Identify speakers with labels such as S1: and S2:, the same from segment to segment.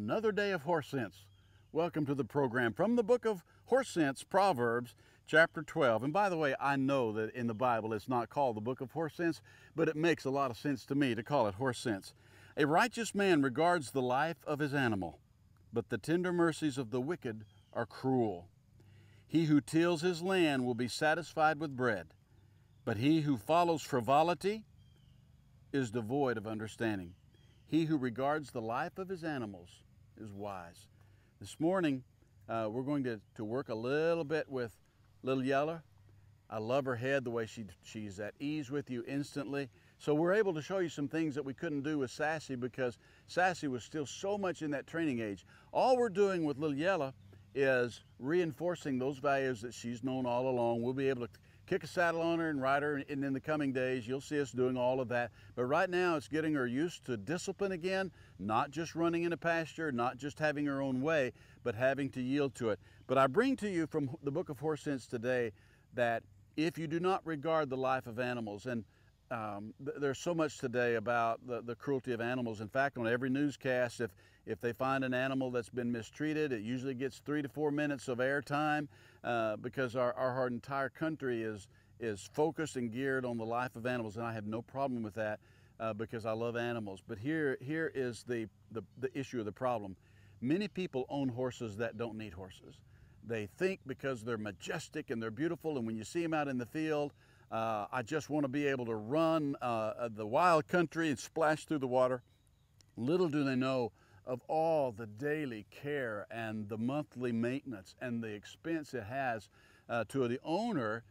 S1: Another day of horse sense. Welcome to the program from the book of Horse Sense, Proverbs, chapter 12. And by the way, I know that in the Bible it's not called the book of horse sense, but it makes a lot of sense to me to call it horse sense. A righteous man regards the life of his animal, but the tender mercies of the wicked are cruel. He who tills his land will be satisfied with bread, but he who follows frivolity is devoid of understanding. He who regards the life of his animals is wise. This morning, we're going to work a little bit with Little Yeller. I love her head, the way she's at ease with you instantly. So we're able to show you some things that we couldn't do with Sassy because Sassy was still so much in that training age. All we're doing with Little Yeller is reinforcing those values that she's known all along. We'll be able to kick a saddle on her and ride her, and in the coming days you'll see us doing all of that. But right now it's getting her used to discipline again, not just running in a pasture, not just having her own way, but having to yield to it. But I bring to you from the book of Horse Sense today that if you do not regard the life of animals, and there's so much today about the cruelty of animals. In fact, on every newscast, if they find an animal that's been mistreated, it usually gets 3 to 4 minutes of airtime because our entire country is focused and geared on the life of animals, and I have no problem with that because I love animals. But here is the issue of the problem. Many people own horses that don't need horses. They think because they're majestic and they're beautiful, and when you see them out in the field, I just want to be able to run the wild country and splash through the water. Little do they know of all the daily care and the monthly maintenance and the expense it has to the owner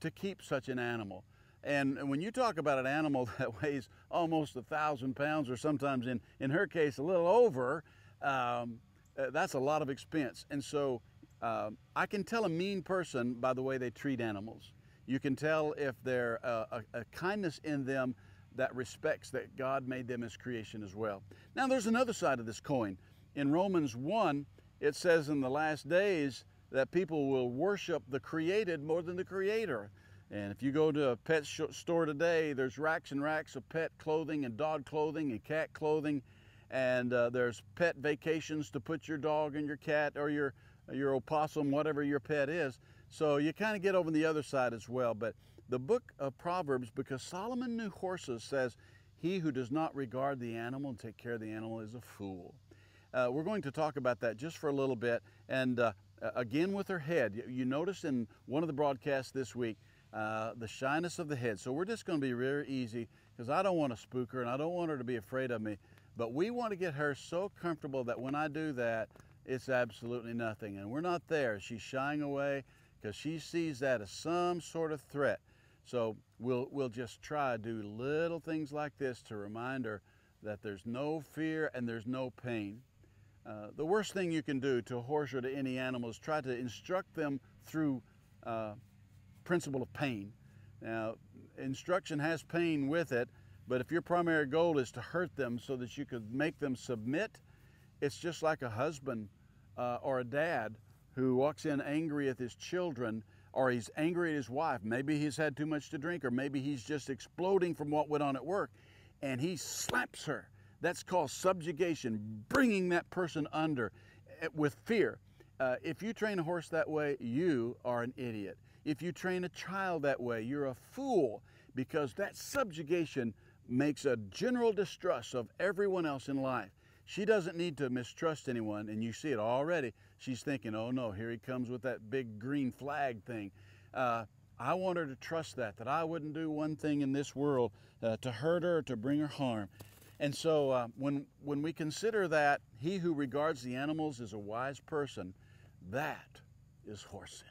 S1: to keep such an animal. And when you talk about an animal that weighs almost 1,000 pounds, or sometimes in her case a little over, that's a lot of expense. And so I can tell a mean person by the way they treat animals. You can tell if there's a kindness in them that respects that God made them as creation as well. Now there's another side of this coin. In Romans 1, it says in the last days that people will worship the created more than the creator. And if you go to a pet store today, there's racks and racks of pet clothing and dog clothing and cat clothing. And there's pet vacations to put your dog and your cat or your opossum, whatever your pet is. So you kind of get over on the other side as well. But the book of Proverbs, because Solomon knew horses, says, he who does not regard the animal and take care of the animal is a fool. We're going to talk about that just for a little bit. And again with her head, you noticed in one of the broadcasts this week, the shyness of the head. So we're just going to be very easy because I don't want to spook her and I don't want her to be afraid of me. But we want to get her so comfortable that when I do that, it's absolutely nothing. And we're not there. She's shying away because she sees that as some sort of threat. So we'll just try to do little things like this to remind her that there's no fear and there's no pain. The worst thing you can do to a horse or to any animal is try to instruct them through principle of pain. Now, instruction has pain with it, but if your primary goal is to hurt them so that you could make them submit, it's just like a husband or a dad who walks in angry at his children, or he's angry at his wife. Maybe he's had too much to drink, or maybe he's just exploding from what went on at work, and he slaps her. That's called subjugation, bringing that person under with fear. If you train a horse that way, you are an idiot. If you train a child that way, you're a fool, because that subjugation makes a general distrust of everyone else in life. She doesn't need to mistrust anyone, and you see it already. She's thinking, oh no, here he comes with that big green flag thing. I want her to trust that I wouldn't do one thing in this world to hurt her or to bring her harm. And so when we consider that he who regards the animals is a wise person, that is horse sense.